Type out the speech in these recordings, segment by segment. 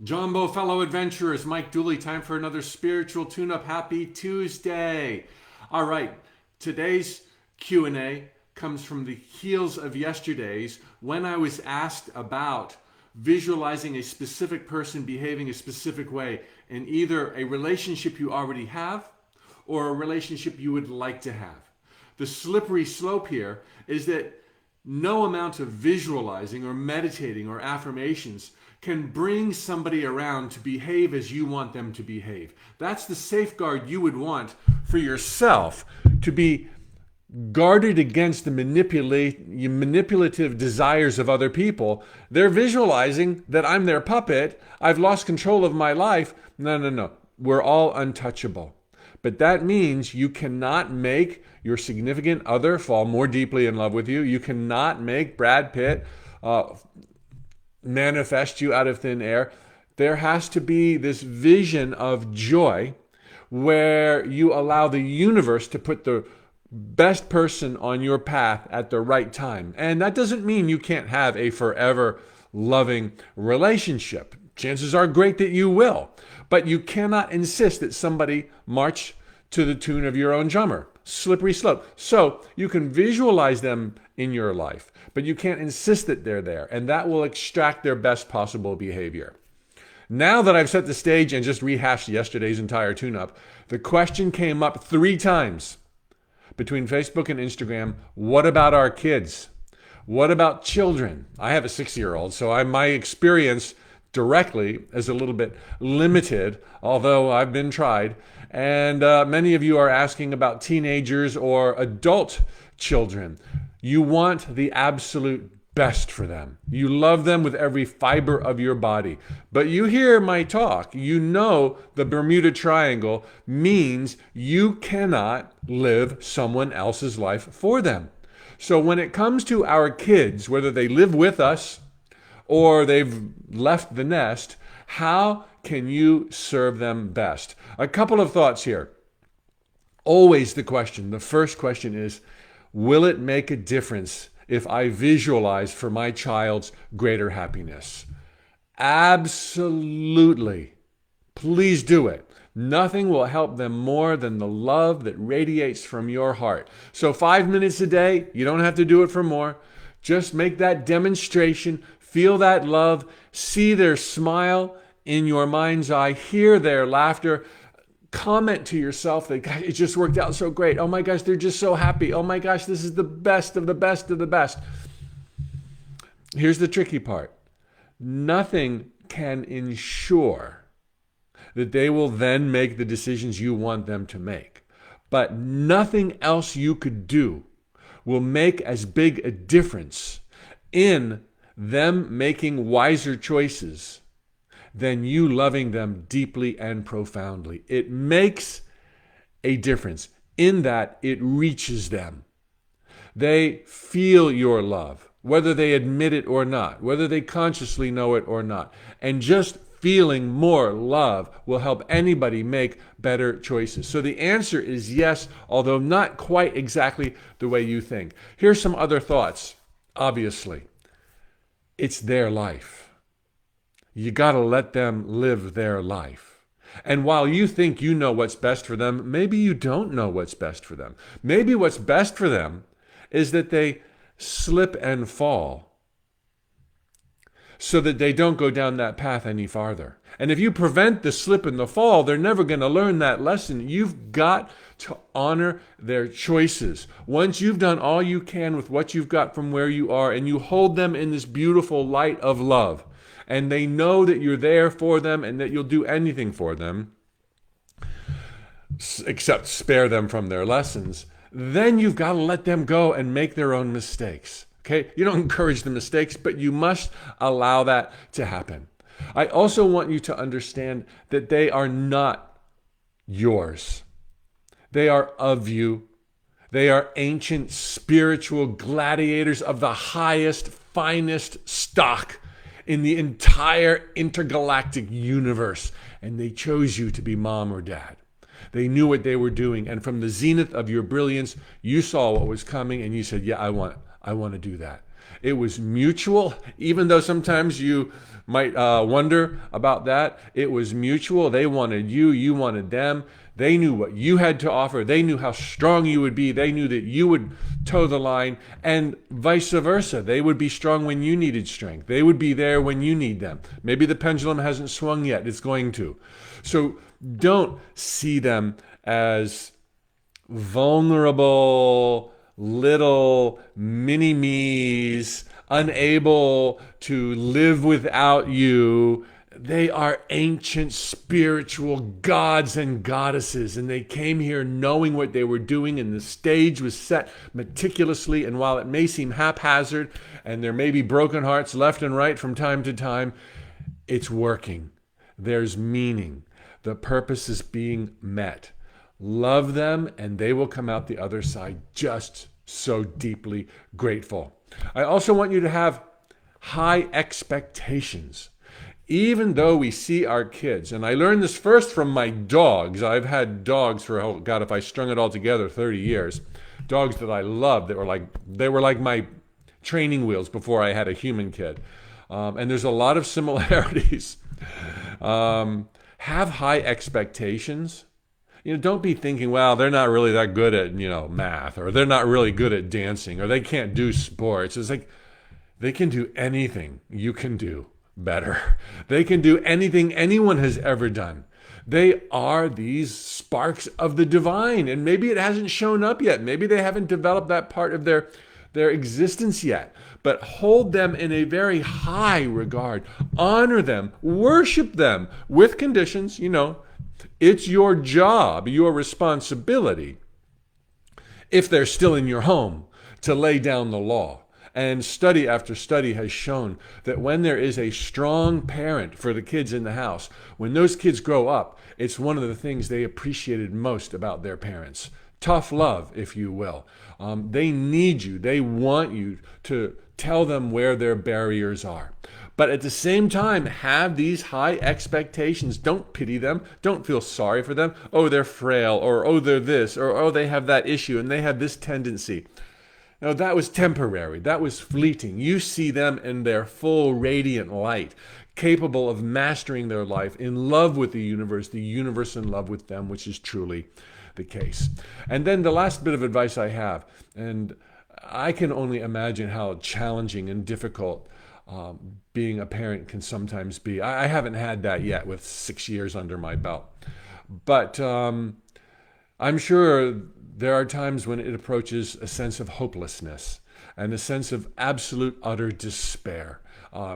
Jumbo fellow adventurers, Mike Dooley, time for another spiritual tune-up. Happy Tuesday. All right, today's Q&A comes from the heels of yesterday's when I was asked about visualizing a specific person behaving a specific way in either a relationship you already have or a relationship you would like to have. The slippery slope here is that no amount of visualizing or meditating or affirmations can bring somebody around to behave as you want them to behave. That's the safeguard you would want for yourself, to be guarded against the manipulative desires of other people. They're visualizing that I'm their puppet. I've lost control of my life. No. We're all untouchable. But that means you cannot make your significant other fall more deeply in love with you. You cannot make Brad Pitt manifest you out of thin air. There has to be this vision of joy where you allow the universe to put the best person on your path at the right time. And that doesn't mean you can't have a forever loving relationship. Chances are great that you will. But you cannot insist that somebody march to the tune of your own drummer. Slippery slope. So you can visualize them in your life, but you can't insist that they're there, and that will extract their best possible behavior. Now that I've set the stage and just rehashed yesterday's entire tune-up, the question came up 3 times between Facebook and Instagram: what about our kids? What about children? I have a 6-year-old, so my experience directly is a little bit limited, although I've been tried. And many of you are asking about teenagers or adult children. You want the absolute best for them. You love them with every fiber of your body. But you hear my talk. You know the Bermuda Triangle means you cannot live someone else's life for them. So when it comes to our kids, whether they live with us or they've left the nest, how can you serve them best? A couple of thoughts here. Always the first question is, will it make a difference if I visualize for my child's greater happiness? Absolutely. Please do it. Nothing will help them more than the love that radiates from your heart. So 5 minutes a day, you don't have to do it for more. Just make that demonstration. Feel that love. See their smile in your mind's eye. Hear their laughter. Comment to yourself that, "God, it just worked out so great. Oh my gosh, they're just so happy. Oh my gosh, this is the best of the best of the best." Here's the tricky part. Nothing can ensure that they will then make the decisions you want them to make. But nothing else you could do will make as big a difference in them making wiser choices than you loving them deeply and profoundly. It makes a difference in that it reaches them. They feel your love, whether they admit it or not, whether they consciously know it or not. And just feeling more love will help anybody make better choices. So the answer is yes, although not quite exactly the way you think. Here's some other thoughts. Obviously, it's their life. You got to let them live their life. And while you think you know what's best for them, maybe you don't know what's best for them. Maybe what's best for them is that they slip and fall so that they don't go down that path any farther. And if you prevent the slip and the fall, they're never going to learn that lesson. You've got to honor their choices. Once you've done all you can with what you've got from where you are, and you hold them in this beautiful light of love, and they know that you're there for them and that you'll do anything for them, except spare them from their lessons, then you've got to let them go and make their own mistakes. Okay? You don't encourage the mistakes, but you must allow that to happen. I also want you to understand that they are not yours. They are of you. They are ancient spiritual gladiators of the highest, finest stock in the entire intergalactic universe. And they chose you to be mom or dad. They knew what they were doing. And from the zenith of your brilliance, you saw what was coming and you said, yeah, I want I want to do that. It was mutual, even though sometimes you might wonder about that. It was mutual. They wanted you, you wanted them. They knew what you had to offer. They knew how strong you would be. They knew that you would toe the line, and vice versa. They would be strong when you needed strength. They would be there when you need them. Maybe the pendulum hasn't swung yet. It's going to. So don't see them as vulnerable little mini-me's, unable to live without you. They are ancient spiritual gods and goddesses, and they came here knowing what they were doing, and the stage was set meticulously. And while it may seem haphazard, and there may be broken hearts left and right from time to time, it's working. There's meaning. The purpose is being met. Love them, and they will come out the other side just so deeply grateful. I also want you to have high expectations. Even though we see our kids, and I learned this first from my dogs. I've had dogs for, oh God, if I strung it all together, 30 years. Dogs that I loved, they were like my training wheels before I had a human kid. And there's a lot of similarities. Have high expectations. Don't be thinking, well, they're not really that good at, math, or they're not really good at dancing, or they can't do sports. It's like they can do anything you can do better. They can do anything anyone has ever done. They are these sparks of the divine, and maybe it hasn't shown up yet. Maybe they haven't developed that part of their existence yet. But hold them in a very high regard. Honor them. Worship them with conditions. It's your job, your responsibility, if they're still in your home, to lay down the law. And study after study has shown that when there is a strong parent for the kids in the house, when those kids grow up, it's one of the things they appreciated most about their parents. Tough love, if you will. They need you. They want you to tell them where their barriers are. But at the same time, have these high expectations. Don't pity them. Don't feel sorry for them. Oh, they're frail, or oh, they're this, or oh, they have that issue, and they have this tendency. No, that was temporary. That was fleeting. You see them in their full radiant light, capable of mastering their life, in love with the universe in love with them, which is truly the case. And then the last bit of advice I have, and I can only imagine how challenging and difficult being a parent can sometimes be. I haven't had that yet with 6 years under my belt. But I'm sure there are times when it approaches a sense of hopelessness and a sense of absolute, utter despair.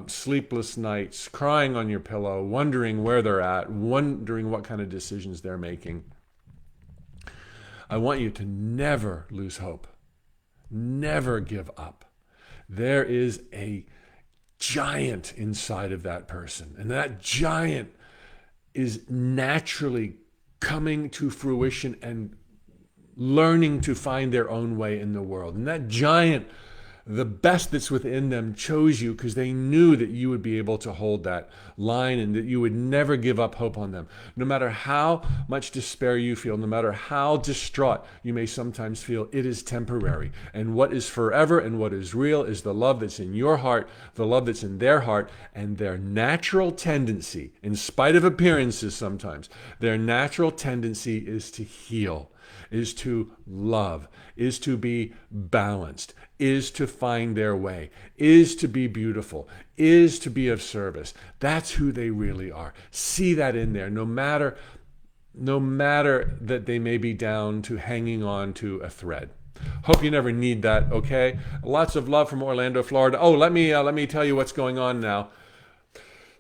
Sleepless nights, crying on your pillow, wondering where they're at, wondering what kind of decisions they're making. I want you to never lose hope. Never give up. There is a giant inside of that person, and that giant is naturally coming to fruition and learning to find their own way in the world. And that giant, the best that's within them, chose you because they knew that you would be able to hold that line and that you would never give up hope on them. No matter how much despair you feel, no matter how distraught you may sometimes feel, it is temporary. And what is forever and what is real is the love that's in your heart, the love that's in their heart, and their natural tendency, in spite of appearances sometimes, their natural tendency is to heal, is to love, is to be balanced, is to find their way, is to be beautiful, is to be of service. That's who they really are. See that in there, no matter that they may be down to hanging on to a thread. Hope you never need that, okay? Lots of love from Orlando, Florida. Oh, let me tell you what's going on now.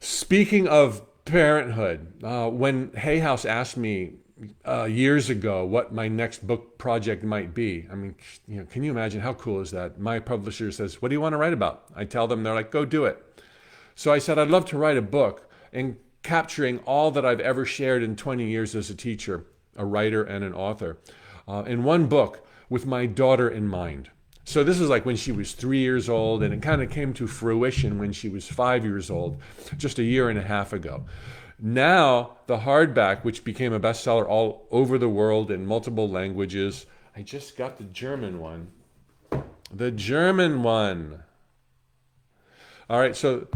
Speaking of parenthood, when Hay House asked me years ago what my next book project might be. I mean, can you imagine how cool is that? My publisher says, "What do you want to write about?" I tell them, they're like, "Go do it." So I said, I'd love to write a book and capturing all that I've ever shared in 20 years as a teacher, a writer, and an author, in one book with my daughter in mind. So this is like when she was 3 years old, and it kind of came to fruition when she was 5 years old, just a year and a half ago. Now, the hardback, which became a bestseller all over the world in multiple languages, I just got the German one. The German one. All right, so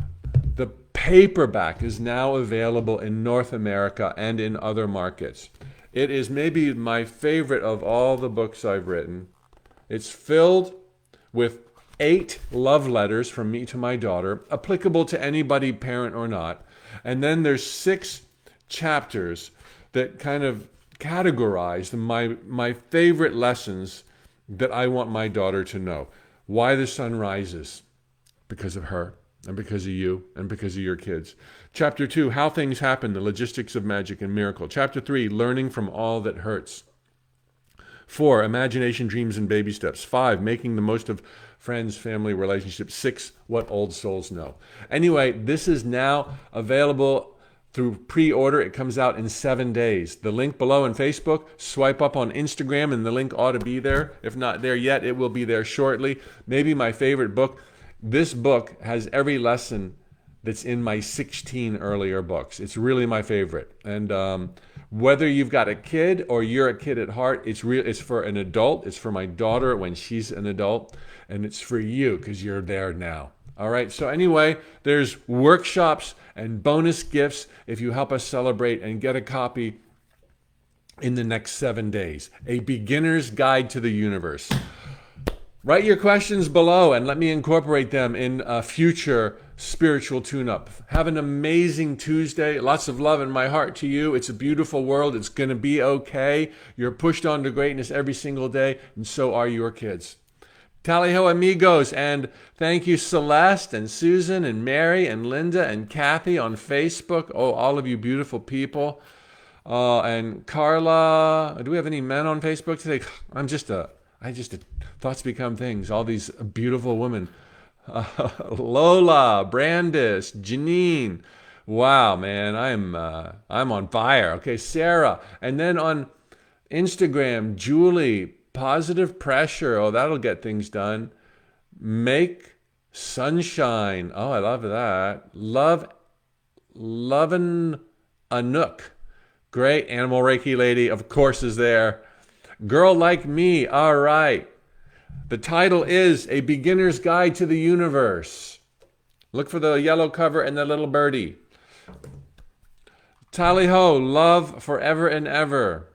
the paperback is now available in North America and in other markets. It is maybe my favorite of all the books I've written. It's filled with 8 love letters from me to my daughter, applicable to anybody, parent or not. And then there's 6 chapters that kind of categorize my favorite lessons that I want my daughter to know. Why the sun rises. Because of her, and because of you, and because of your kids. Chapter 2, how things happen, the logistics of magic and miracle. Chapter 3, learning from all that hurts. 4, imagination, dreams, and baby steps. 5, making the most of friends, family, relationships. 6, what old souls know. Anyway, this is now available through pre-order. It comes out in 7 days. The link below in Facebook, swipe up on Instagram, and the link ought to be there. If not there yet, it will be there shortly. Maybe my favorite book. This book has every lesson that's in my 16 earlier books. It's really my favorite. And whether you've got a kid or you're a kid at heart, it's for an adult. It's for my daughter when she's an adult. And it's for you because you're there now. All right. So anyway, there's workshops and bonus gifts if you help us celebrate and get a copy in the next 7 days. A Beginner's Guide to the Universe. Write your questions below and let me incorporate them in a future spiritual tune-up. Have an amazing Tuesday. Lots of love in my heart to you. It's a beautiful world. It's going to be okay. You're pushed on to greatness every single day, and so are your kids. Tally-ho, amigos, and thank you, Celeste and Susan and Mary and Linda and Kathy on Facebook. Oh, all of you beautiful people. And Carla. Do we have any men on Facebook today? Thoughts become things. All these beautiful women. Lola, Brandis, Janine. Wow, man, I'm on fire. Okay, Sarah. And then on Instagram, Julie, Positive Pressure. Oh, that'll get things done. Make Sunshine. Oh, I love that. Lovin' Anook. Great. Animal Reiki Lady, of course, is there. Girl Like Me. All right. The title is A Beginner's Guide to the Universe. Look for the yellow cover and the little birdie. Tally-ho, love forever and ever.